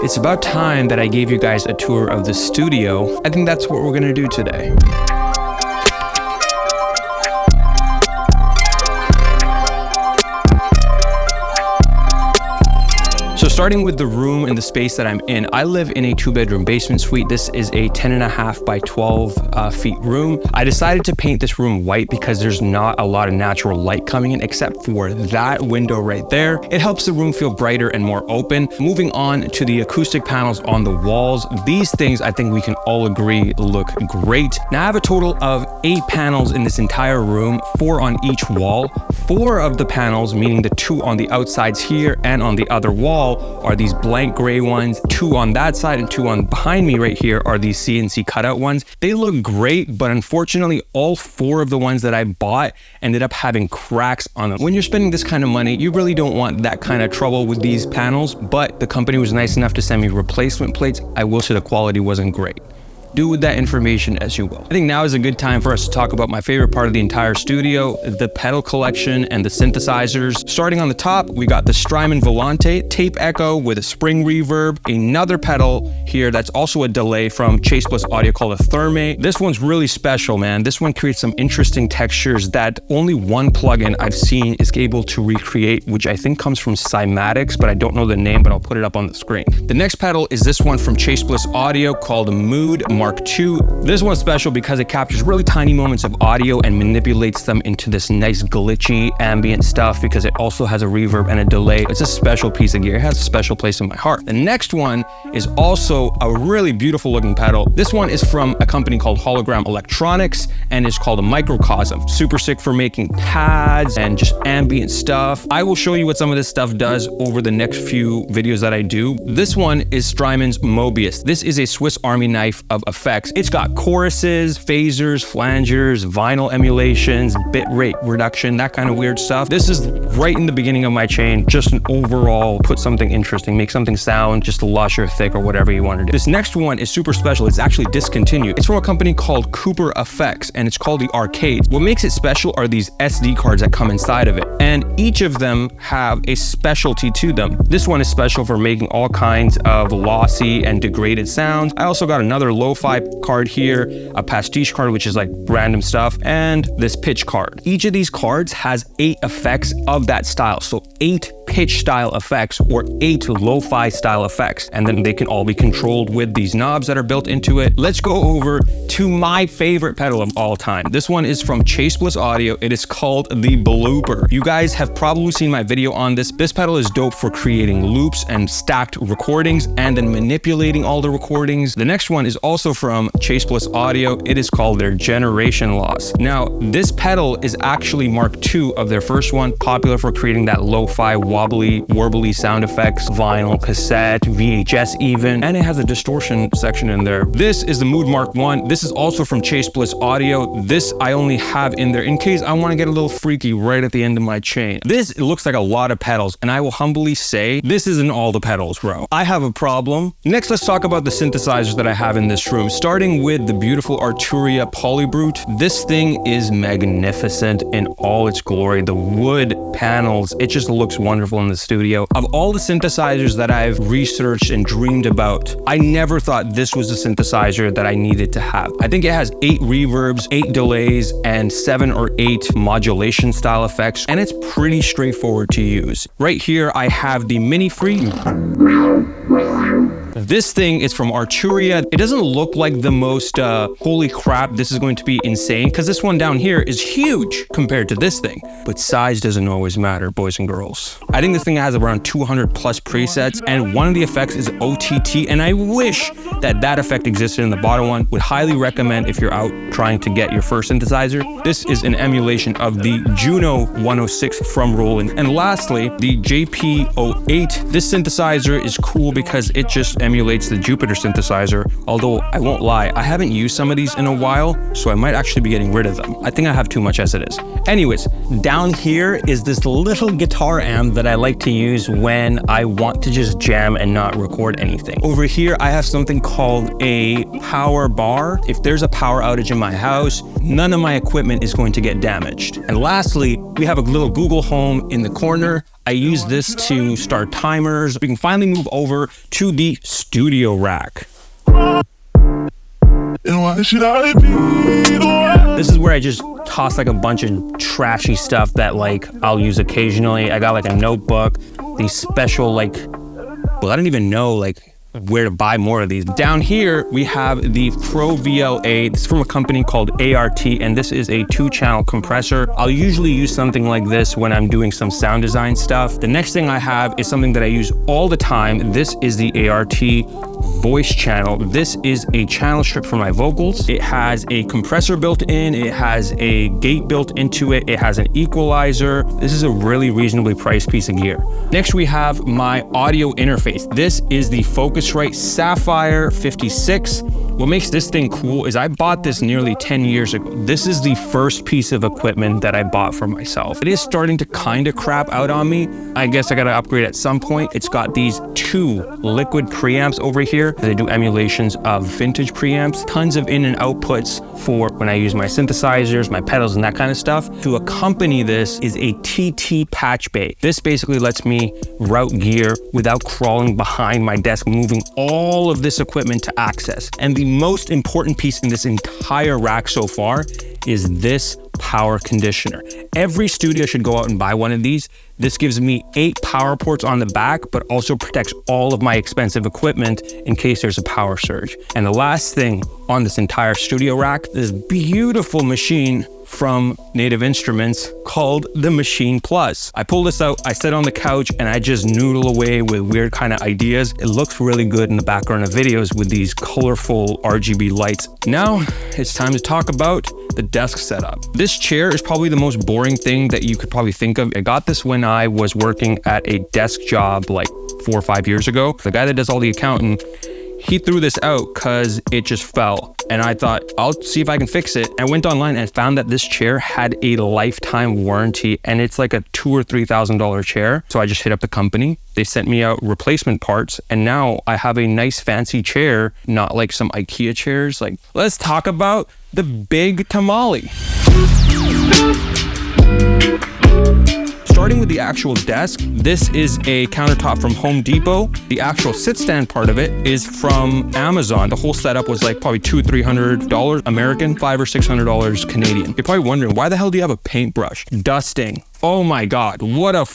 It's about time that I gave you guys a tour of the studio. I think that's what we're gonna do today. So starting with the room and the space that I'm in, I live in a 2-bedroom basement suite. This is a 10.5 by 12 feet room. I decided to paint this room white because there's not a lot of natural light coming in except for that window right there. It helps the room feel brighter and more open. Moving on to the acoustic panels on the walls. These things I think we can all agree look great. Now I have a total of 8 panels in this entire room, 4 on each wall. 4 of the panels, meaning the 2 on the outsides here and on the other wall, are these blank gray ones. 2 on that side and 2 on behind me right here are these CNC cutout ones. They look great, but unfortunately all 4 of the ones that I bought ended up having cracks on them. When you're spending this kind of money, you really don't want that kind of trouble with these panels, but the company was nice enough to send me replacement plates. I will say the quality wasn't great. Do with that information as you will. I think now is a good time for us to talk about my favorite part of the entire studio, the pedal collection and the synthesizers. Starting on the top, we got the Strymon Volante tape echo with a spring reverb, another pedal here that's also a delay from Chase Bliss Audio called a Therme. This one's really special, man. This one creates some interesting textures that only one plugin I've seen is able to recreate, which I think comes from Cymatics, but I don't know the name, but I'll put it up on the screen. The next pedal is this one from Chase Bliss Audio called Mood Mark II. This one's special because it captures really tiny moments of audio and manipulates them into this nice glitchy ambient stuff because it also has a reverb and a delay. It's a special piece of gear. It has a special place in my heart. The next one is also a really beautiful looking pedal. This one is from a company called Hologram Electronics and it's called a Microcosm. Super sick for making pads and just ambient stuff. I will show you what some of this stuff does over the next few videos that I do. This one is Strymon's Mobius. This is a Swiss Army knife of effects. It's got choruses, phasers, flangers, vinyl emulations, bitrate reduction, that kind of weird stuff. This is right in the beginning of my chain, just an overall put something interesting, make something sound just lush or thick or whatever you want to do. This next one is super special. It's actually discontinued. It's from a company called Cooper Effects and it's called the Arcade. What makes it special are these SD cards that come inside of it. And each of them have a specialty to them. This one is special for making all kinds of lossy and degraded sounds. I also got another lo-fi card here, a pastiche card, which is like random stuff, and this pitch card. Each of these cards has 8 effects of that style. So 8 pitch style effects or 8 lo-fi style effects. And then they can all be controlled with these knobs that are built into it. Let's go over to my favorite pedal of all time. This one is from Chase Bliss Audio. It is called the Blooper. You guys have probably seen my video on this. This pedal is dope for creating loops and stacked recordings and then manipulating all the recordings. The next one is also from Chase Bliss Audio. It is called their Generation Loss. Now, this pedal is actually Mark II of their first one, popular for creating that lo-fi, wobbly, warbly sound effects, vinyl, cassette, VHS even, and it has a distortion section in there. This is the Mood Mark I. This is also from Chase Bliss Audio. This I only have in there in case I want to get a little freaky right at the end of my chain. This looks like a lot of pedals, and I will humbly say, this isn't all the pedals, bro. I have a problem. Next, let's talk about the synthesizers that I have in this room, starting with the beautiful Arturia Polybrute. This thing is magnificent in all its glory. The wood panels, it just looks wonderful in the studio. Of all the synthesizers that I've researched and dreamed about, I never thought this was the synthesizer that I needed to have. I think it has 8 reverbs, 8 delays, and 7 or 8 modulation style effects, and it's pretty straightforward to use. Right here, I have the Mini Free. This thing is from Arturia. It doesn't look like the most, holy crap, this is going to be insane, because this one down here is huge compared to this thing. But size doesn't always matter, boys and girls. I think this thing has around 200 plus presets, and one of the effects is OTT, and I wish that that effect existed in the bottom one. Would highly recommend if you're out trying to get your first synthesizer. This is an emulation of the Juno 106 from Roland. And lastly, the JP08. This synthesizer is cool because it just emulates the Jupiter synthesizer, although I won't lie, I haven't used some of these in a while, so I might actually be getting rid of them. I think I have too much as it is. Anyways, down here is this little guitar amp that I like to use when I want to just jam and not record anything. Over here, I have something called a power bar. If there's a power outage in my house, none of my equipment is going to get damaged. And lastly, we have a little Google Home in the corner. I use this to start timers. We can finally move over to the studio rack. This is where I just toss like a bunch of trashy stuff that like I'll use occasionally. I got like a notebook, these special like, well, I don't even know like where to buy more of these. Down here, we have the Pro VLA. This is from a company called ART, and this is a 2-channel compressor. I'll usually use something like this when I'm doing some sound design stuff. The next thing I have is something that I use all the time. This is the ART voice channel. This is a channel strip for my vocals. It has a compressor built in. It has a gate built into it. It has an equalizer. This is a really reasonably priced piece of gear. Next, we have my audio interface. This is the Focusrite Sapphire 56. What makes this thing cool is I bought this nearly 10 years ago. This is the first piece of equipment that I bought for myself. It is starting to kind of crap out on me. I guess I gotta upgrade at some point. It's got these 2 liquid preamps over here. They do emulations of vintage preamps. Tons of in and outputs for when I use my synthesizers, my pedals, and that kind of stuff. To accompany this is a TT patch bay. This basically lets me route gear without crawling behind my desk, moving all of this equipment to access. And the most important piece in this entire rack so far is this power conditioner. Every studio should go out and buy one of these. This gives me 8 power ports on the back, but also protects all of my expensive equipment in case there's a power surge. And the last thing on this entire studio rack, this beautiful machine from Native Instruments called the Machine Plus. I pull this out, I sit on the couch, and I just noodle away with weird kind of ideas. It looks really good in the background of videos with these colorful RGB lights. Now it's time to talk about the desk setup. This chair is probably the most boring thing that you could probably think of. I got this when I was working at a desk job like 4 or 5 years ago. The guy that does all the accounting, he threw this out because it just fell. And I thought, I'll see if I can fix it. I went online and found that this chair had a lifetime warranty, and it's like a $2,000 or $3,000 chair. So I just hit up the company. They sent me out replacement parts, and now I have a nice fancy chair, not like some IKEA chairs. Like, let's talk about the big tamale. Starting with the actual desk, this is a countertop from Home Depot. The actual sit stand part of it is from Amazon. The whole setup was like probably $200 or $300 American, $500 or $600 Canadian. You're probably wondering, why the hell do you have a paintbrush? Dusting. Oh my God, what a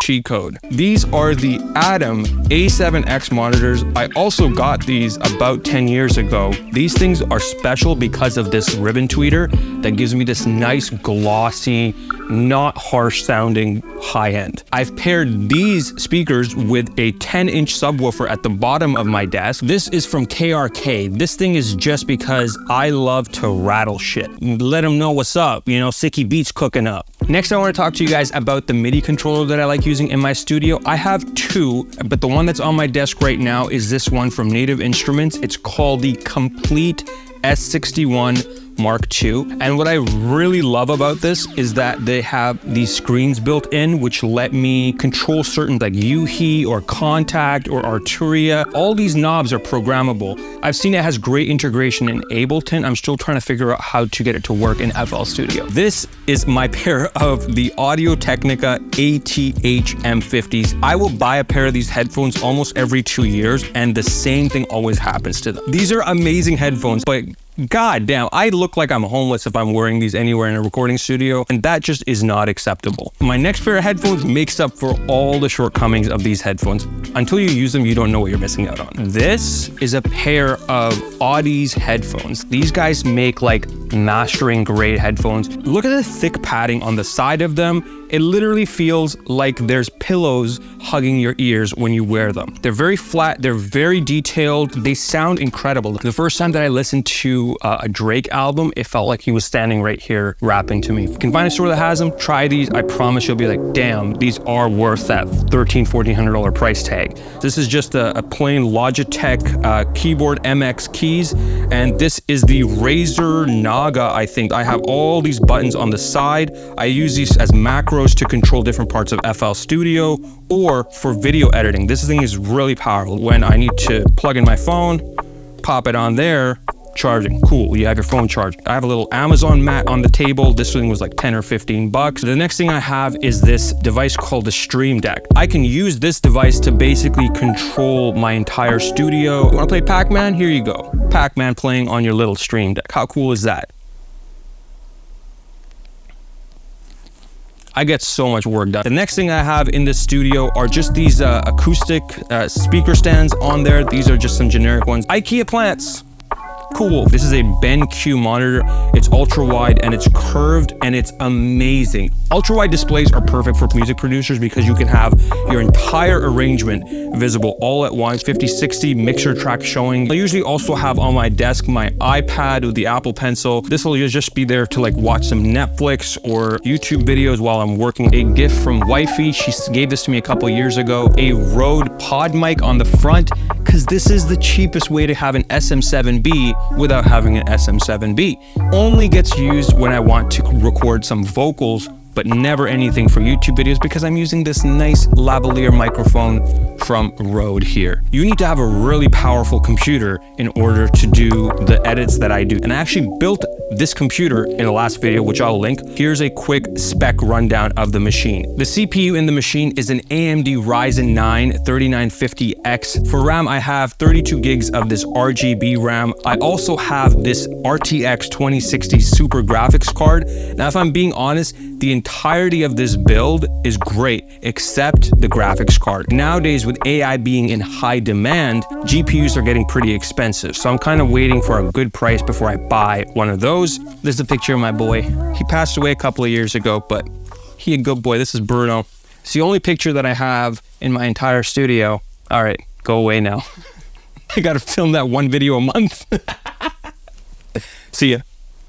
cheat code. These are the Adam A7X monitors. I also got these about 10 years ago. These things are special because of this ribbon tweeter that gives me this nice glossy, not harsh sounding high end. I've paired these speakers with a 10-inch subwoofer at the bottom of my desk. This is from KRK. This thing is just because I love to rattle shit. Let them know what's up, you know, Sicky Beats cooking up. Next, I want to talk to you guys about the MIDI controller that I like using in my studio. I have 2, but the one that's on my desk right now is this one from Native Instruments. It's called the Komplete S61 Mark II. And what I really love about this is that they have these screens built in, which let me control certain like U-He or Contact or Arturia. All these knobs are programmable. I've seen it has great integration in Ableton. I'm still trying to figure out how to get it to work in FL Studio. This is my pair of the Audio-Technica ATH M50s. I will buy a pair of these headphones almost every 2 years, and the same thing always happens to them. These are amazing headphones, but God damn, I look like I'm homeless if I'm wearing these anywhere in a recording studio, and that just is not acceptable. My next pair of headphones makes up for all the shortcomings of these headphones. Until you use them, you don't know what you're missing out on. This is a pair of Audeze headphones. These guys make like mastering grade headphones. Look at the thick padding on the side of them. It literally feels like there's pillows hugging your ears when you wear them. They're very flat, they're very detailed, they sound incredible. The first time that I listened to a Drake album, it felt like he was standing right here rapping to me. If you can find a store that has them, try these. I promise you'll be like, damn, these are worth that $1,300, $1,400 price tag. This is just a plain Logitech keyboard MX keys, and this is the Razer Naga, I think. I have all these buttons on the side. I use these as macros to control different parts of FL Studio or for video editing. This thing is really powerful. When I need to plug in my phone, pop it on there, charging. Cool, you have your phone charged. I have a little Amazon mat on the table. This thing was like 10 or 15 bucks. The next thing I have is this device called the Stream Deck. I can use this device to basically control my entire studio. You wanna play Pac-Man? Here you go. Pac-Man playing on your little Stream Deck. How cool is that? I get so much work done. The next thing I have in this studio are just these acoustic speaker stands on there. These are just some generic ones. IKEA plants. Cool. This is a BenQ monitor. It's ultra wide and it's curved and it's amazing. Ultra wide displays are perfect for music producers because you can have your entire arrangement visible all at once, 50/60 mixer track showing. I usually also have on my desk my iPad with the Apple Pencil. This will just be there to like watch some Netflix or YouTube videos while I'm working. A gift from wifey. She gave this to me a couple years ago. A Rode pod mic on the front because this is the cheapest way to have an SM7B without having an SM7B. Only gets used when I want to record some vocals, but never anything for YouTube videos because I'm using this nice lavalier microphone from Rode here. You need to have a really powerful computer in order to do the edits that I do. And I actually built this computer in the last video, which I'll link. Here's a quick spec rundown of the machine. The CPU in the machine is an AMD Ryzen 9 3950X. For RAM, I have 32 gigs of this RGB RAM. I also have this RTX 2060 Super graphics card. Now, if I'm being honest, the entirety of this build is great, except the graphics card. Nowadays, with AI being in high demand, GPUs are getting pretty expensive. So I'm kind of waiting for a good price before I buy one of those. This is a picture of my boy. He passed away a couple of years ago, but he a good boy. This is Bruno. It's the only picture that I have in my entire studio. All right, go away now. I gotta film that one video a month. See ya.